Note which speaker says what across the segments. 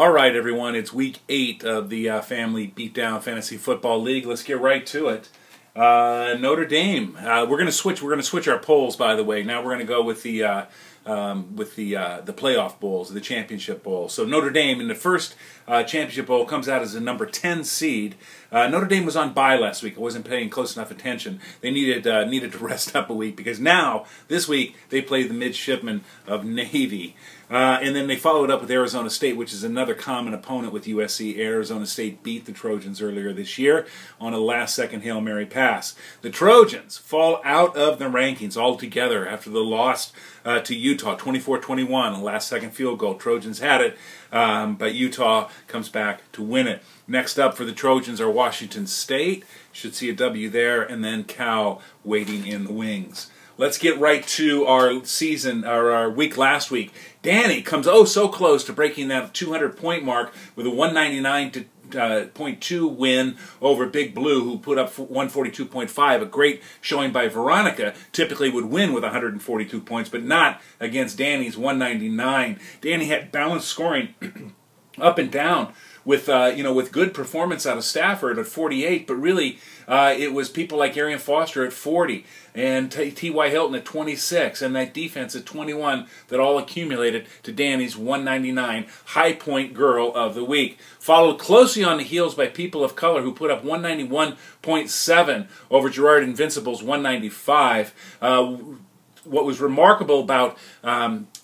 Speaker 1: All right, everyone, it's week 8 of the Family Beatdown Fantasy Football League. Let's get right to it. Notre Dame. We're going to switch. We're going to switch our polls, by the way. Now we're going to go with the playoff bowls, the championship bowl. So Notre Dame in the first championship bowl comes out as a number 10 seed. Notre Dame was on bye last week. I wasn't paying close enough attention. They needed to rest up a week because now this week they play the Midshipmen of Navy. And then they followed up with Arizona State, which is another common opponent with USC. Arizona State beat the Trojans earlier this year on a last-second Hail Mary pass. The Trojans fall out of the rankings altogether after the loss to Utah, 24-21, a last-second field goal. Trojans had it, but Utah comes back to win it. Next up for the Trojans are Washington State. Should see a W there, and then Cal waiting in the wings. Let's get right to our season, our week last week. Dani comes so close to breaking that 200-point mark with a 199.2 win over Big Blue, who put up 142.5. A great showing by Veronica. Typically would win with 142 points, but not against Dani's 199. Dani had balanced scoring up and down with with good performance out of Stafford at 48, but really it was people like Arian Foster at 40 and T.Y. Hilton at 26 and that defense at 21 that all accumulated to Dani's 199 high point girl of the week. Followed closely on the heels by people of color who put up 191.7 over Gerard Invincible's 195. What was remarkable about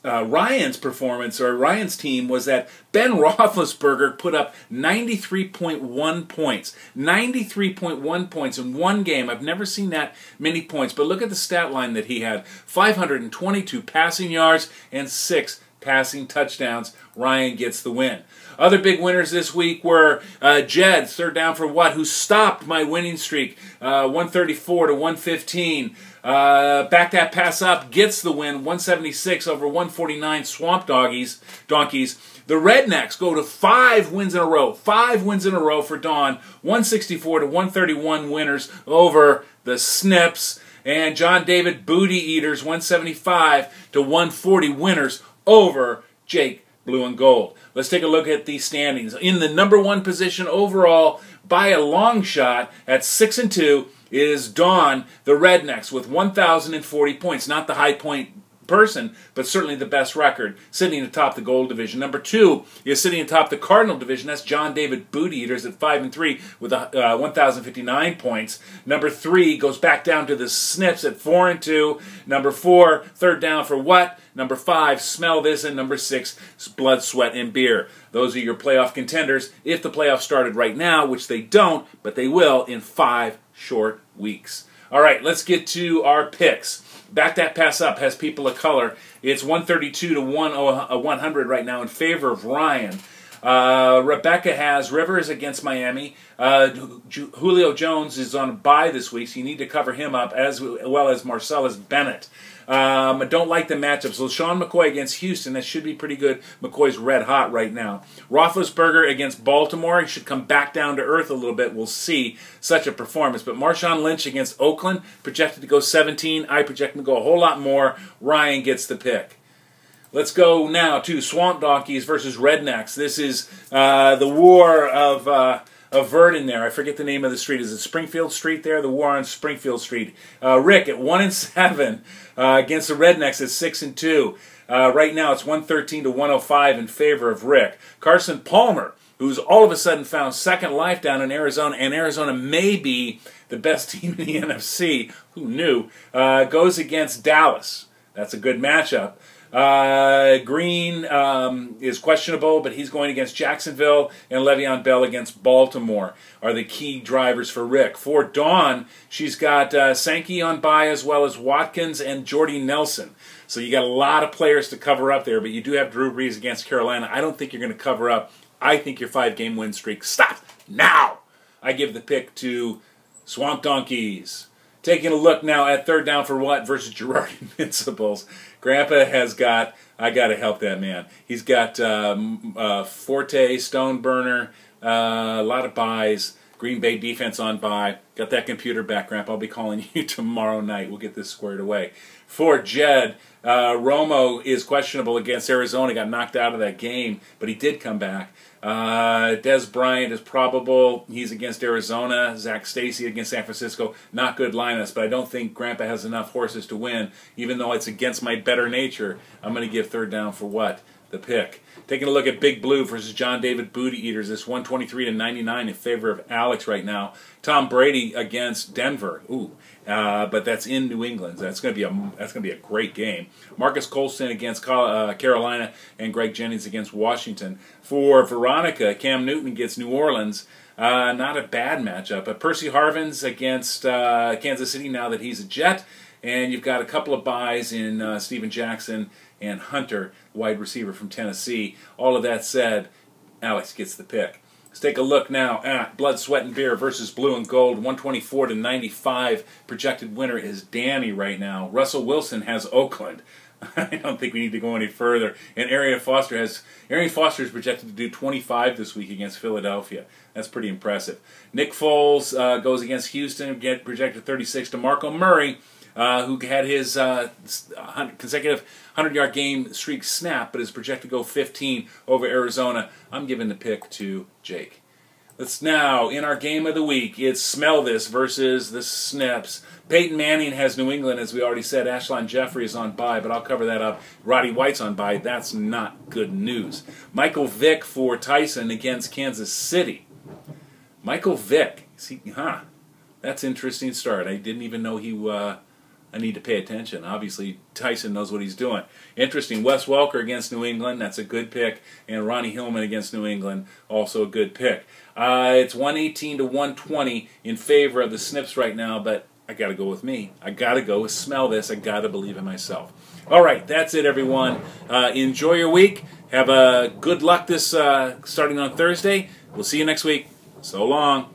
Speaker 1: Ryan's performance, or Ryan's team, was that Ben Roethlisberger put up 93.1 points. 93.1 points in one game. I've never seen that many points, but look at the stat line that he had. 522 passing yards and 6 passing touchdowns. Ryan gets the win. Other big winners this week were Jed, third down for what, who stopped my winning streak, 134 to 115. Back that pass up, gets the win, 176 over 149 Swamp Donkeys. The Rednecks go to 5 wins in a row. 5 wins in a row for Dawn, 164 to 131 winners over the Snips. And John David Booty Eaters, 175 to 140 winners over Jake Blue and Gold. Let's take a look at these standings. In the number 1 position overall, by a long shot, at 6-2, is Dawn, the Rednecks, with 1,040 points. Not the high point person, but certainly the best record, sitting atop the Gold Division. Number 2 is sitting atop the Cardinal Division. That's John David Booty Eaters at 5-3 with 1,059 points. Number 3 goes back down to the Snips at 4-2. Number 4, third down for what? Number 5, Smell This, and number 6, Blood, Sweat, and Beer. Those are your playoff contenders if the playoffs started right now, which they don't, but they will in 5 short weeks. All right, let's get to our picks. Back that pass up has people of color. It's 132 to 100 right now in favor of Ryan. Rebecca has Rivers against Miami. Julio Jones is on a bye this week, so you need to cover him up, as well as Marcellus Bennett. I don't like the matchup. So Sean McCoy against Houston, that should be pretty good. McCoy's red hot right now. Roethlisberger against Baltimore. He should come back down to earth a little bit. We'll see such a performance. But Marshawn Lynch against Oakland, projected to go 17. I project him to go a whole lot more. Ryan gets the pick. Let's go now to Swamp Donkeys versus Rednecks. This is the war of Verdon there. I forget the name of the street. Is it Springfield Street there? The war on Springfield Street. Rick at 1-7 against the Rednecks at 6-2. Right now it's 113 to 105 in favor of Rick. Carson Palmer, who's all of a sudden found second life down in Arizona, and Arizona may be the best team in the NFC. Who knew? Goes against Dallas. That's a good matchup. Green is questionable, but he's going against Jacksonville, and Le'Veon Bell against Baltimore are the key drivers for Rick. For Dawn, she's got Sankey on bye, as well as Watkins and Jordy Nelson. So you got a lot of players to cover up there, but you do have Drew Brees against Carolina. I don't think you're going to cover up. I think your 5-game win streak stops now. I give the pick to Swamp Donkeys. Taking a look now at third down for what versus Gerard Invincibles. Grandpa has got, I got to help that man. He's got Forte, Stoneburner, a lot of buys. Green Bay defense on bye. Got that computer back, Grandpa. I'll be calling you tomorrow night. We'll get this squared away. For Jed, Romo is questionable against Arizona. Got knocked out of that game, but he did come back. Des Bryant is probable. He's against Arizona. Zach Stacy against San Francisco. Not good lineups, but I don't think Grandpa has enough horses to win. Even though it's against my better nature, I'm going to give third down for what? The pick. Taking a look at Big Blue versus John David Booty Eaters. This 123-99 in favor of Alex right now. Tom Brady against Denver. Ooh, but that's in New England. That's going to be a great game. Marcus Colston against Carolina and Greg Jennings against Washington. For Veronica, Cam Newton against New Orleans. Not a bad matchup. But Percy Harvins against Kansas City now that he's a Jet. And you've got a couple of buys in Steven Jackson and Hunter, wide receiver from Tennessee. All of that said, Alex gets the pick. Let's take a look now at Blood, Sweat, and Beer versus Blue and Gold. 124-95. Projected winner is Dani right now. Russell Wilson has Oakland. I don't think we need to go any further. And Arian Foster is projected to do 25 this week against Philadelphia. That's pretty impressive. Nick Foles goes against Houston, projected 36. DeMarco Murray, who had his consecutive 100-yard game streak snap, but is projected to go 15 over Arizona. I'm giving the pick to Jake. Let's now, in our game of the week, it's Smell This versus the Snips. Peyton Manning has New England, as we already said. Ashland Jeffrey is on bye, but I'll cover that up. Roddy White's on bye. That's not good news. Michael Vick for Tyson against Kansas City. Michael Vick. See, that's an interesting start. I didn't even know I need to pay attention. Obviously, Tyson knows what he's doing. Interesting. Wes Welker against New England. That's a good pick. And Ronnie Hillman against New England. Also a good pick. It's 118-120 in favor of the Snips right now, but I got to go with me. I got to go with Smell This. I got to believe in myself. All right, that's it, everyone. Enjoy your week. Have a good luck this starting on Thursday. We'll see you next week. So long.